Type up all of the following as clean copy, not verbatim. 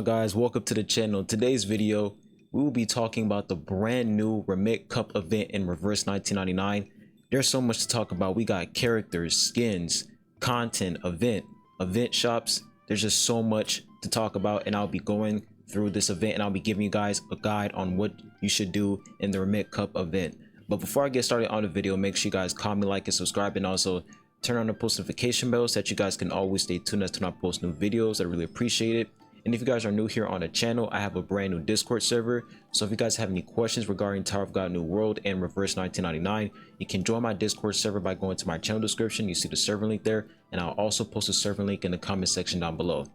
guys, welcome to the channel. In today's video we will be talking about the brand new Rimet Cup event in Reverse 1999. There's so much to talk about. We got characters, skins, content, event shops. There's just so much to talk about, and I'll be going through this event and I'll be giving you guys a guide on what you should do in the Rimet Cup event. But before I get started on the video, make sure you guys comment, like, and subscribe, and also turn on the post notification bell so that you guys can always stay tuned as to when I post new videos. I really appreciate it. And if you guys are new here on the channel, I have a brand new Discord server. So if you guys have any questions regarding Tower of God New World and Reverse 1999, you can join my Discord server by going to my channel description. You see the server link there, and I'll also post a server link in the comment section down below.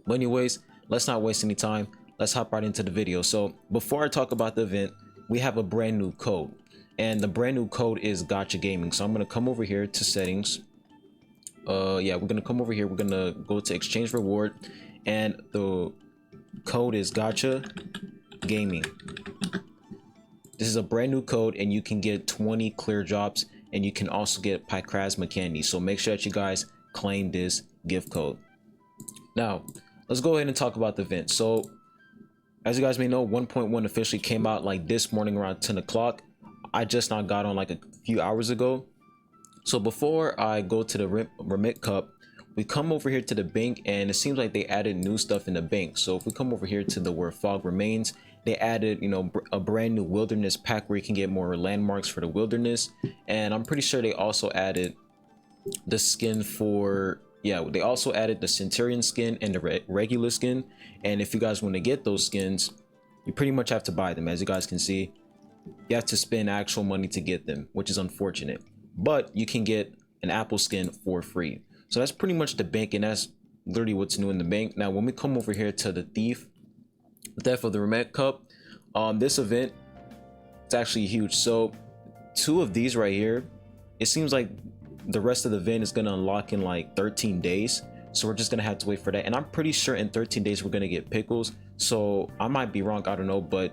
But anyways, let's not waste any time. Let's hop right into the video. So before I talk about the event, we have a brand new code, and the brand new code is GACHAGAMING. So I'm going to come over here to settings. We're going to come over here. We're going to go to exchange reward, and the code is GACHAGAMING. This is a brand new code, and you can get 20 clear drops, and you can also get Picrasma candy. So make sure that you guys claim this gift code. Now let's go ahead and talk about the event. So as you guys may know, 1.1 officially came out like this morning around 10 o'clock. I just now got on like a few hours ago. So before I go to the Rimet Cup, we come over here to the bank, and it seems like they added new stuff in the bank. So if we come over here to the where fog remains, they added, you know, a brand new wilderness pack where you can get more landmarks for the wilderness. And I'm pretty sure they also added the skin for, they also added the Centurion skin and the regular skin. And if you guys want to get those skins, you pretty much have to buy them. As you guys can see, you have to spend actual money to get them, which is unfortunate, but you can get an Apple skin for free. So that's pretty much the bank, and that's literally what's new in the bank. Now when we come over here to the theft of the Rimet Cup, this event, it's actually huge. So 2 of these right here, it seems like the rest of the event is going to unlock in like 13 days. So we're just going to have to wait for that, and I'm pretty sure in 13 days we're going to get pickles. So I might be wrong, I don't know, but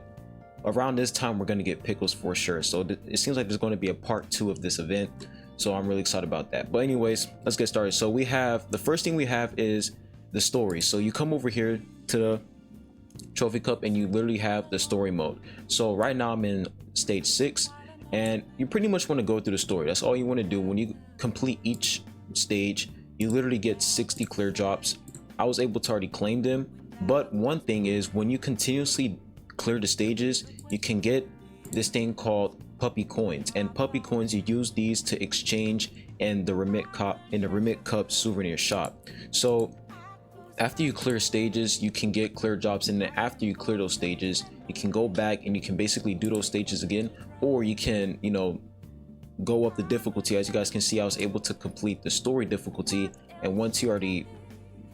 around this time we're going to get pickles for sure. So it seems like there's going to be a part 2 of this event, so I'm really excited about that. But anyways, let's get started. So we have, the first thing we have is the story. So you come over here to the trophy cup, and you literally have the story mode. So right now I'm in stage 6, and you pretty much want to go through the story. That's all you want to do. When you complete each stage, you literally get 60 clear drops. I was able to already claim them, but one thing is, when you continuously clear the stages, you can get this thing called puppy coins, and puppy coins, you use these to exchange in the Rimet Cup Souvenir Shop. So after you clear stages, you can get clear drops, and then after you clear those stages, you can go back and you can basically do those stages again, or you can, you know, go up the difficulty. As you guys can see, I was able to complete the story difficulty, and once you already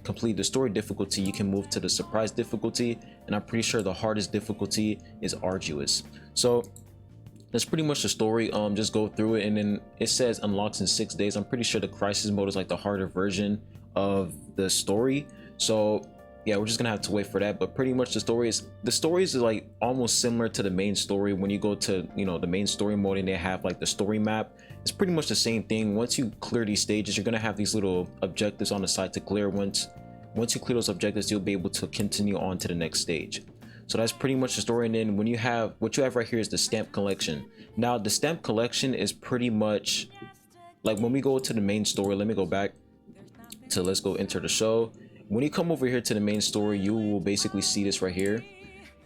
complete the story difficulty, you can move to the surprise difficulty, and I'm pretty sure the hardest difficulty is arduous. So that's pretty much the story. Just go through it, and then it says unlocks in 6 days. I'm pretty sure the crisis mode is like the harder version of the story. So yeah, we're just gonna have to wait for that. But pretty much the stories is like almost similar to the main story. When you go to, you know, the main story mode, and they have like the story map, it's pretty much the same thing. Once you clear these stages, you're gonna have these little objectives on the side to clear. Once you clear those objectives, you'll be able to continue on to the next stage. So that's pretty much the story. And then when you have, what you have right here is the stamp collection. Now the stamp collection is pretty much like, when we go to the main story, let me go back to, let's go enter the show. When you come over here to the main story, you will basically see this right here.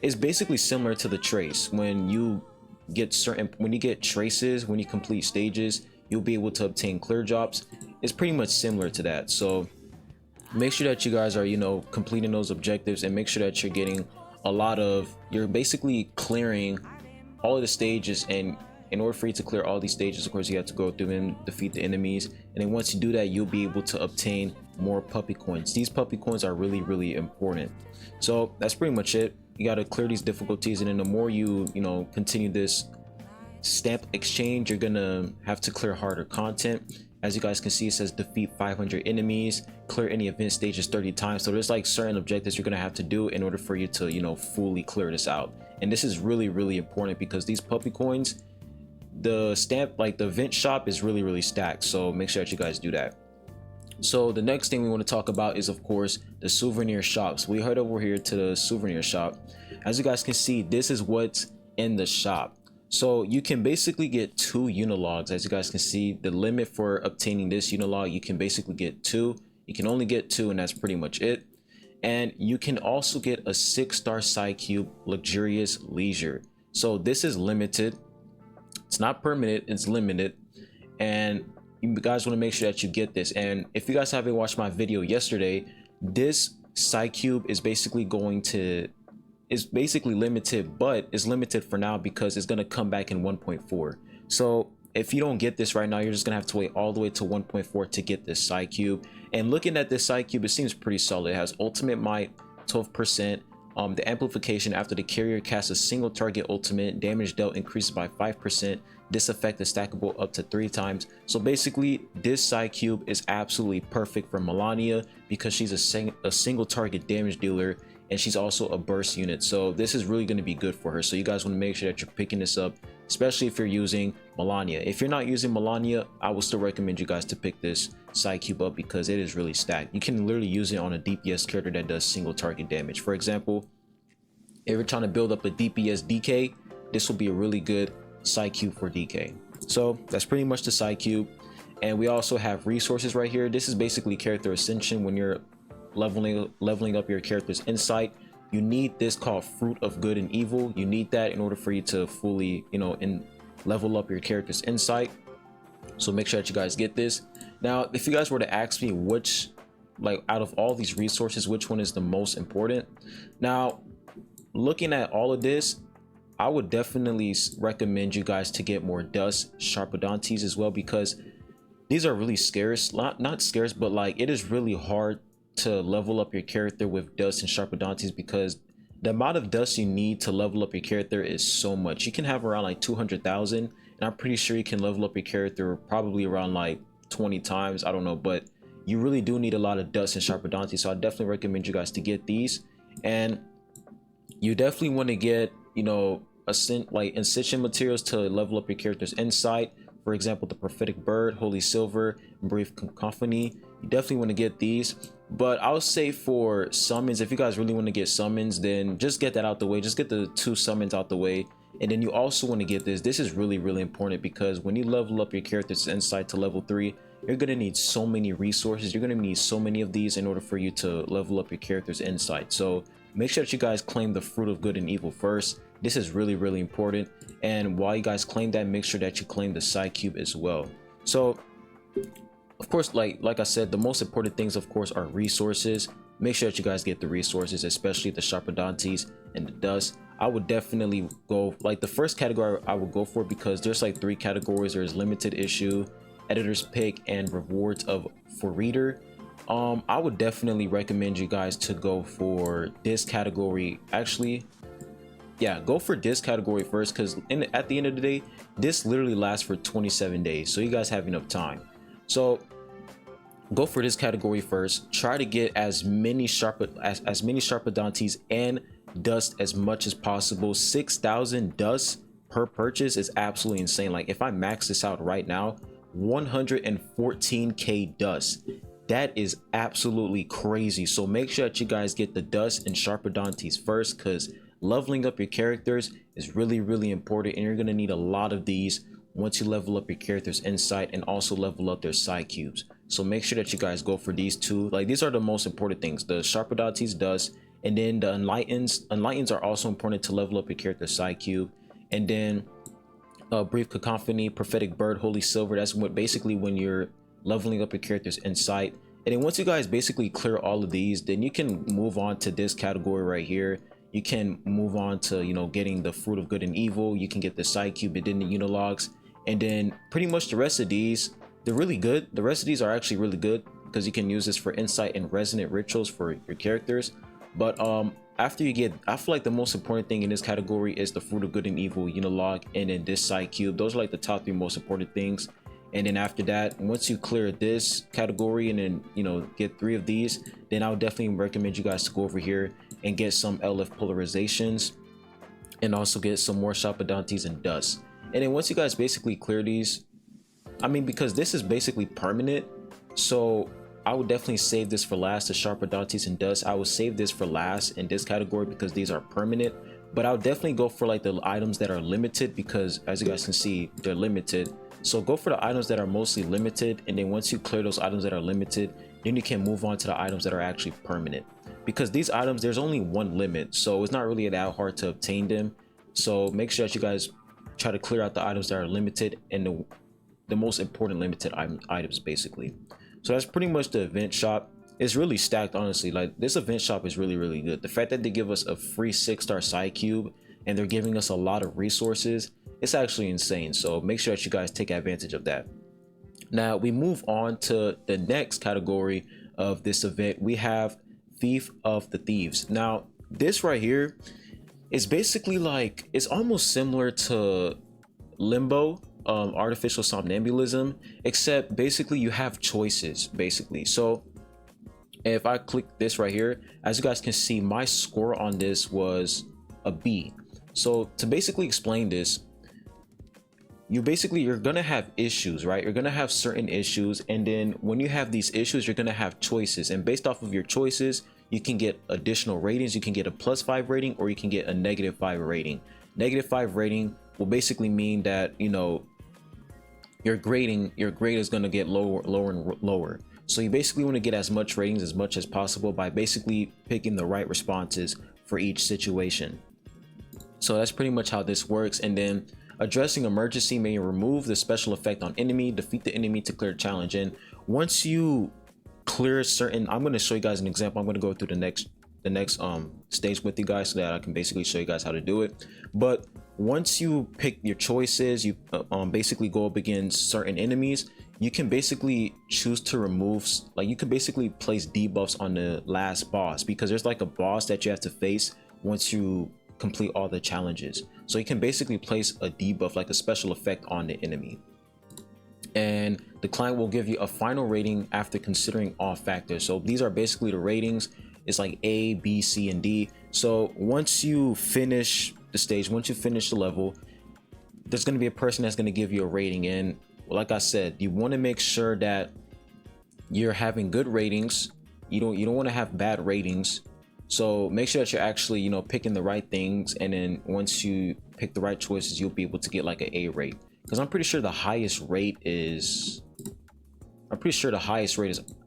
It's basically similar to the trace. When you get traces, when you complete stages, you'll be able to obtain clear drops. It's pretty much similar to that. So make sure that you guys are, you know, completing those objectives, and make sure that you're getting you're basically clearing all of the stages. And in order for you to clear all these stages, of course, you have to go through and defeat the enemies, and then once you do that, you'll be able to obtain more puppy coins. These puppy coins are really important. So that's pretty much it. You got to clear these difficulties, and then the more you continue this stamp exchange, you're gonna have to clear harder content. As you guys can see, it says defeat 500 enemies, clear any event stages 30 times. So there's like certain objectives you're gonna have to do in order for you to, you know, fully clear this out. And this is really important, because these puppy coins, the stamp, like the event shop is really stacked. So make sure that you guys do that. So the next thing we want to talk about is of course the souvenir shops. We head over here to the souvenir shop. As you guys can see, this is what's in the shop. So you can basically get 2 unilogs. As you guys can see, the limit for obtaining this unilog, you can basically get 2. You can only get 2, and that's pretty much it. And you can also get a 6-star side cube, luxurious leisure. So this is limited. It's not permanent, it's limited. And you guys want to make sure that you get this. And if you guys haven't watched my video yesterday, this side cube is basically limited, but it's limited for now because it's going to come back in 1.4. So if you don't get this right now, you're just gonna have to wait all the way to 1.4 to get this side cube. And looking at this side cube, it seems pretty solid. It has ultimate might 12%. The amplification after the carrier casts a single target ultimate, damage dealt increases by 5%. This effect is stackable up to 3 times. So basically, this side cube is absolutely perfect for Melania because she's a single target damage dealer, and she's also a burst unit. So this is really going to be good for her. So you guys want to make sure that you're picking this up, especially if you're using Melania. If you're not using Melania, I will still recommend you guys to pick this side cube up because it is really stacked. You can literally use it on a DPS character that does single target damage. For example, if you're trying to build up a DPS DK, this will be a really good side cube for DK. So that's pretty much the side cube. And we also have resources right here. This is basically character ascension. When you're leveling up your character's insight, you need this called Fruit of Good and Evil. You need that in order for you to fully, level up your character's insight. So make sure that you guys get this. Now, if you guys were to ask me which, out of all these resources, which one is the most important? Now, looking at all of this, I would definitely recommend you guys to get more dust Sharpodontes as well, because these are really scarce. Not scarce, but it is really hard to level up your character with dust and Sharpodontes, because the amount of dust you need to level up your character is so much. You can have around 200,000, and I'm pretty sure you can level up your character probably around 20 times. I don't know, but you really do need a lot of dust and Sharpodontes. So I definitely recommend you guys to get these. And you definitely want to get, incision materials to level up your character's insight. For example, the prophetic bird, holy silver, and brief cacophony. You definitely want to get these. But I would say for summons, if you guys really want to get summons, then just get that out the way. Just get the 2 summons out the way. And then you also want to get this. This is really, really important, because when you level up your character's insight to level 3, you're going to need so many resources. You're going to need so many of these in order for you to level up your character's insight. So make sure that you guys claim the Fruit of Good and Evil first. This is really, really important. And while you guys claim that, make sure that you claim the side cube as well. So of course, like I said, the most important things, of course, are resources. Make sure that you guys get the resources, especially the Sharpodontes and the dust. I would definitely go, the first category I would go for, because there's 3 categories. There's limited issue, editor's pick, and rewards for reader. I would definitely recommend you guys to go for this category. Actually, yeah, go for this category first, because at the end of the day, this literally lasts for 27 days. So you guys have enough time. So go for this category first. Try to get as many Sharpodontes and dust as much as possible. 6,000 dust per purchase is absolutely insane. If I max this out right now, 114k dust. That is absolutely crazy. So make sure that you guys get the dust and Sharpodontes first, because leveling up your characters is really, really important, and you're going to need a lot of these once you level up your character's insight and also level up their side cubes. So make sure that you guys go for these 2. These are the most important things: the Sharpodontes, dust, and then the enlightens are also important to level up your character's side cube. And then brief cacophony, prophetic bird, holy silver, that's basically when you're leveling up your character's insight. And then once you guys basically clear all of these, then you can move on to this category right here. You can move on to getting the Fruit of Good and Evil. You can get the side cube and then the unilogs. And then pretty much the rest of these, they're really good. The rest of these are actually really good, because you can use this for insight and resonant rituals for your characters. But after you get, I feel the most important thing in this category is the Fruit of Good and Evil unilog, and then this side cube. Those are the top 3 most important things. And then after that, once you clear this category and then get 3 of these, then I would definitely recommend you guys to go over here and get some LF polarizations, and also get some more Sharpodontes and dust. And then once you guys basically clear these, because this is basically permanent, so I would definitely save this for last. The Sharp Oddities and Dust, I would save this for last in this category because these are permanent. But I would definitely go for like the items that are limited, because as you guys can see, they're limited. So go for the items that are mostly limited, and then once you clear those items that are limited, then you can move on to the items that are actually permanent, because these items, there's only one limit, so it's not really that hard to obtain them. So make sure that you guys try to clear out the items that are limited, and the most important limited items basically. So that's pretty much the event shop. It's really stacked, honestly. Like, this event shop is really good. The fact that they give us a free 6-star side cube and they're giving us a lot of resources, it's actually insane. So make sure that you guys take advantage of that. Now we move on to the next category of this event. We have Thief of the Thieves. Now this right here is basically like, it's almost similar to Limbo, artificial somnambulism, except basically you have choices basically. So if I click this right here, as you guys can see, my score on this was a B. So to basically explain this, you're gonna have issues, right? You're gonna have certain issues, and then when you have these issues, you're gonna have choices, and based off of your choices, you can get additional ratings. You can get a +5 rating, or you can get a -5 rating. -5 rating will basically mean that, you know, your grade is going to get lower and lower. So you basically want to get as much ratings as much as possible by basically picking the right responses for each situation. So that's pretty much how this works. And then addressing emergency may remove the special effect on enemy, defeat the enemy to clear challenge. And once you clear certain, I'm going to show you guys an example. I'm going to go through the next stage with you guys so that I can basically show you guys how to do it. But once you pick your choices, you basically go up against certain enemies, you can basically choose to remove, like, you can basically place debuffs on the last boss, because there's like a boss that you have to face once you complete all the challenges. So you can basically place a debuff, like a special effect, on the enemy, and the client will give you a final rating after considering all factors. So these are basically the ratings. It's like A, B, C, and D. So once you finish the stage, once you finish the level, there's going to be a person that's going to give you a rating. And like I said, you want to make sure that you're having good ratings. You don't want to have bad ratings. So make sure that you're actually, you know, picking the right things, and then once you pick the right choices, you'll be able to get like an A rate, because I'm pretty sure the highest rate is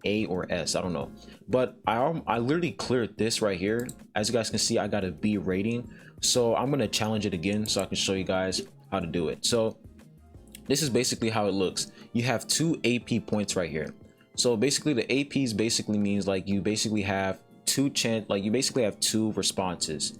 A or S, I don't know. But I literally cleared this right here. As you guys can see, I got a B rating. So I'm gonna challenge it again so I can show you guys how to do it. So this is basically how it looks. You have 2 AP points right here. So basically the APs basically means like you basically have two responses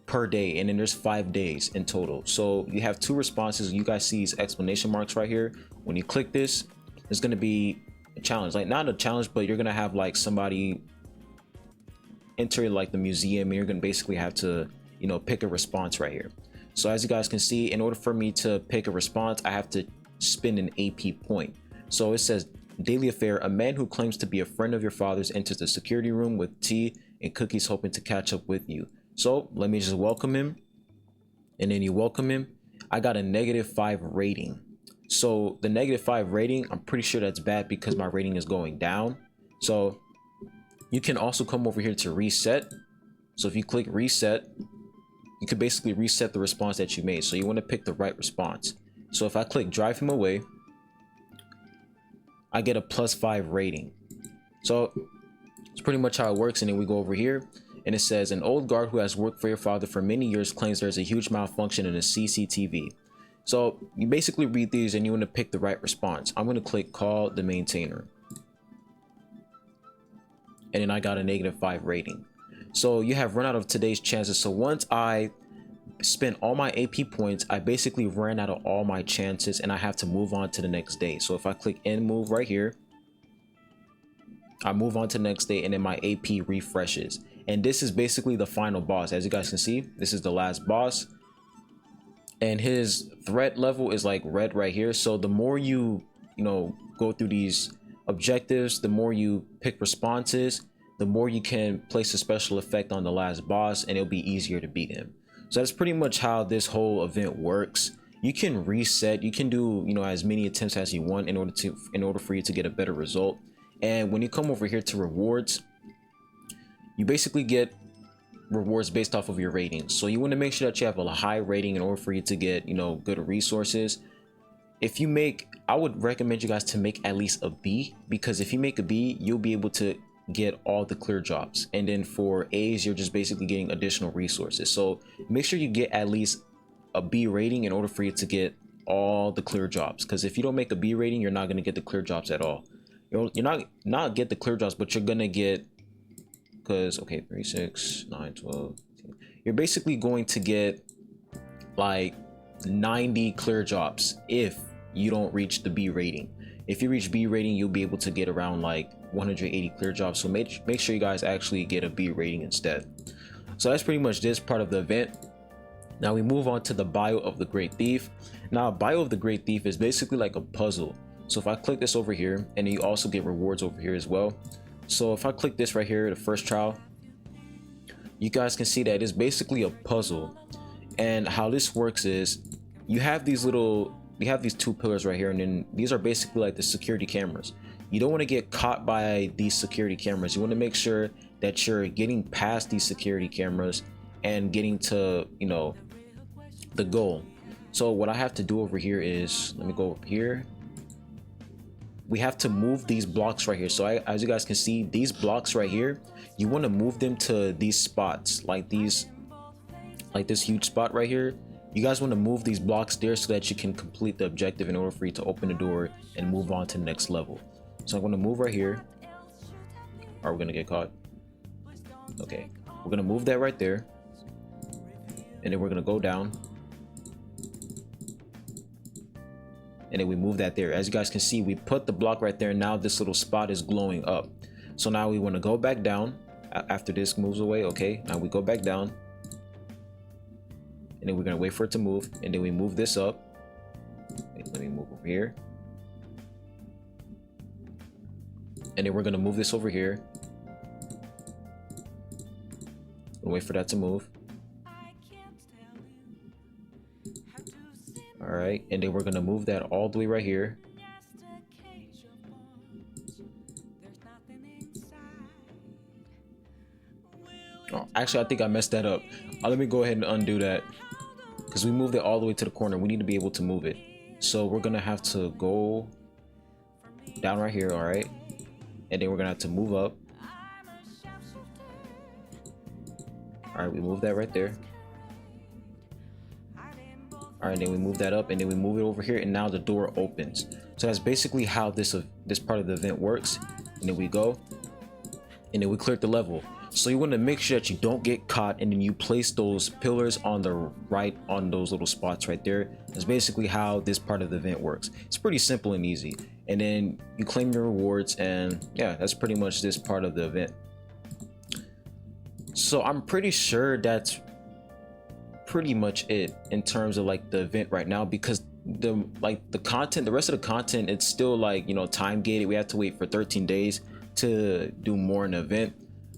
per day, and then there's 5 days in total. So you have 2 responses. You guys see these exclamation marks right here. When you click this, there's gonna be a challenge, like not a challenge, but you're gonna have like somebody enter like the museum, and you're gonna basically have to, you know, pick a response right here. So as you guys can see, in order for me to pick a response, I have to spend an AP point. So it says daily affair: a man who claims to be a friend of your father's enters the security room with tea and cookies, hoping to catch up with you. So let me just welcome him, and then you welcome him. I got a -5 rating. So the -5 rating, I'm pretty sure that's bad because my rating is going down. So you can also come over here to reset. So if you click reset, you can basically reset the response that you made. So you want to pick the right response. So if I click drive him away, I get a +5 rating. So it's pretty much how it works. And then we go over here, and it says an old guard who has worked for your father for many years claims there's a huge malfunction in a CCTV. So you basically read these and you want to pick the right response. I'm going to click call the maintainer, and then I got a -5 rating. So you have run out of today's chances. So once I spent all my AP points, I basically ran out of all my chances, and I have to move on to the next day. So if I click end move right here, I move on to the next day, and then my AP refreshes. And this is basically the final boss. As you guys can see, this is the last boss, and his threat level is like red right here. So the more you know, go through these objectives, the more you pick responses, the more you can place a special effect on the last boss, and it'll be easier to beat him. So that's pretty much how this whole event works. You can reset, you can do, you know, as many attempts as you want in order for you to get a better result. And when you come over here to rewards, you basically get rewards based off of your ratings. So you want to make sure that you have a high rating in order for you to get, you know, good resources. If you make, I would recommend you guys to make at least a B, because if you make a B, you'll be able to get all the clear jobs. And then for A's, you're just basically getting additional resources. So make sure you get at least a B rating in order for you to get all the clear jobs. Because if you don't make a B rating, you're not going to get the clear jobs at all. You're not get the clear jobs, but you're gonna get, because okay, 3, 6, 9, 12, 15. You're basically going to get like 90 clear jobs if you don't reach the B rating. If you reach B rating, you'll be able to get around like 180 clear jobs. So make sure you guys actually get a B rating instead. So that's pretty much this part of the event. Now we move on to the bio of the Great Thief. Now bio of the Great Thief is basically like a puzzle. So if I click this over here, and you also get rewards over here as well. So if I click this right here, the first trial, you guys can see that it's basically a puzzle. And how this works is you have these two pillars right here, and then these are basically like the security cameras. You don't want to get caught by these security cameras. You want to make sure that you're getting past these security cameras and getting to, you know, the goal. So what I have to do over here is, let me go up here. We have to move these blocks right here. So as you guys can see, these blocks right here, you want to move them to these spots, like this huge spot right here. You guys want to move these blocks there so that you can complete the objective in order for you to open the door and move on to the next level. So I'm going to move right here. Are we going to get caught? Okay, we're going to move that right there, and then we're going to go down, and then we move that there. As you guys can see, we put the block right there. Now this little spot is glowing up. So now we want to go back down after this moves away. Okay, now we go back down, and then we're going to wait for it to move, and then we move this up. Wait, let me move over here, and then we're going to move this over here. We'll wait for that to move. All right, and then we're gonna move that all the way right here. Oh, actually, I think I messed that up. Let me go ahead and undo that, because we moved it all the way to the corner. We need to be able to move it. So we're gonna have to go down right here, all right? And then we're gonna have to move up. All right, we move that right there. All right, then we move that up, and then we move it over here, and now the door opens. So that's basically how this part of the event works. And then we go, and then we clear the level. So you want to make sure that you don't get caught, and then you place those pillars on the right on those little spots right there. That's basically how this part of the event works. It's pretty simple and easy. And then you claim your rewards, and yeah, that's pretty much this part of the event. So I'm pretty sure that's pretty much it in terms of like the event right now, because the rest of the content, it's still like, you know, time gated. We have to wait for 13 days to do more in the event.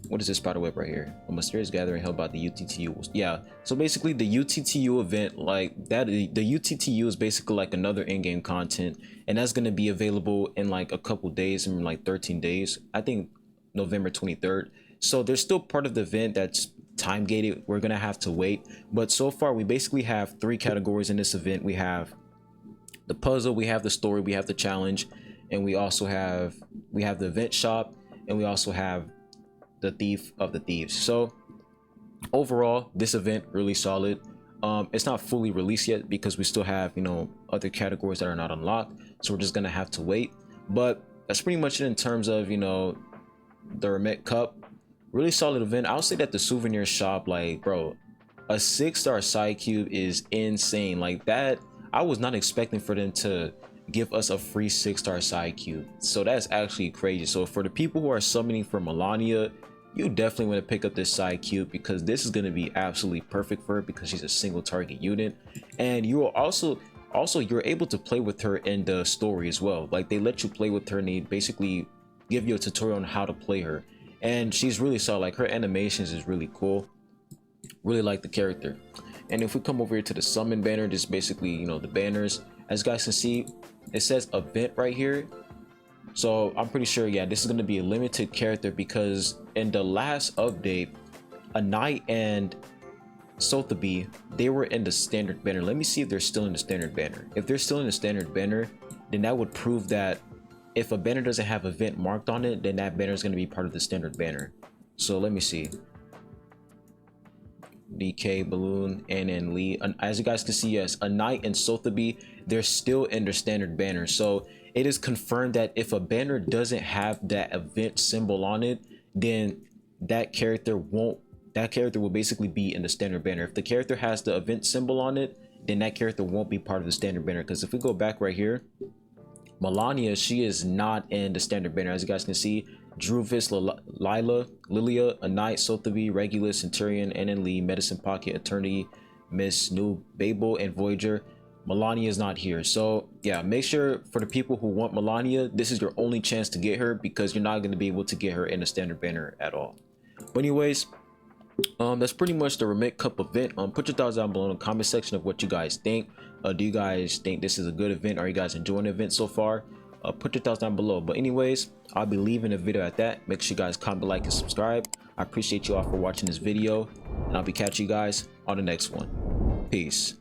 What is this spider web right here? A mysterious gathering held by the UTTU. Yeah, so basically the UTTU event, like that, the UTTU is basically like another in-game content, and that's going to be available in like a couple days, in like 13 days, I think November 23rd. So there's still part of the event that's time gated. We're gonna have to wait, but so far we basically have 3 categories in this event. We have the puzzle, we have the story, we have the challenge, and we also have the event shop, and we also have the Thief of the Thieves. So overall, this event really solid. It's not fully released yet because we still have, you know, other categories that are not unlocked, so we're just gonna have to wait. But that's pretty much it in terms of, you know, the Rimet Cup. Really solid event. I'll say that the Souvenir Shop, like, bro, a 6-star side cube is insane. Like that, I was not expecting for them to give us a free 6-star side cube. So that's actually crazy. So for the people who are summoning for Melania, you definitely want to pick up this side cube, because this is going to be absolutely perfect for her, because she's a single target unit. And you will also you're able to play with her in the story as well. Like they let you play with her, and they basically give you a tutorial on how to play her. And she's really solid. Like her animations is really cool. Really like the character. And if we come over here to the summon banner, just basically, you know, the banners. As you guys can see, it says event right here. So I'm pretty sure, yeah, this is going to be a limited character, because in the last update, a knight and Sotheby, they were in the standard banner. Let me see if they're still in the standard banner. If they're still in the standard banner, then that would prove that if a banner doesn't have event marked on it, then that banner is going to be part of the standard banner. So let me see. DK, Balloon, and Lee. And as you guys can see, yes, a knight and Sotheby, they're still in their standard banner. So it is confirmed that if a banner doesn't have that event symbol on it, then that character will basically be in the standard banner. If the character has the event symbol on it, then that character won't be part of the standard banner. Because if we go back right here, Melania, she is not in the standard banner. As you guys can see, Druvis, Lilia, a knight, Sotheby, Regulus, Centurion, and Lee, Medicine Pocket, Eternity, Miss, New, Babel, and Voyager. Melania is not here. So yeah, make sure for the people who want Melania, this is your only chance to get her, because you're not going to be able to get her in the standard banner at all. But anyways, that's pretty much the Rimet Cup event. Put your thoughts down below in the comment section of what you guys think. Do you guys think this is a good event? Are you guys enjoying the event so far? Put your thoughts down below. But anyways, I'll be leaving the video at that. Make sure you guys comment, like, and subscribe. I appreciate you all for watching this video, and I'll be catching you guys on the next one. Peace.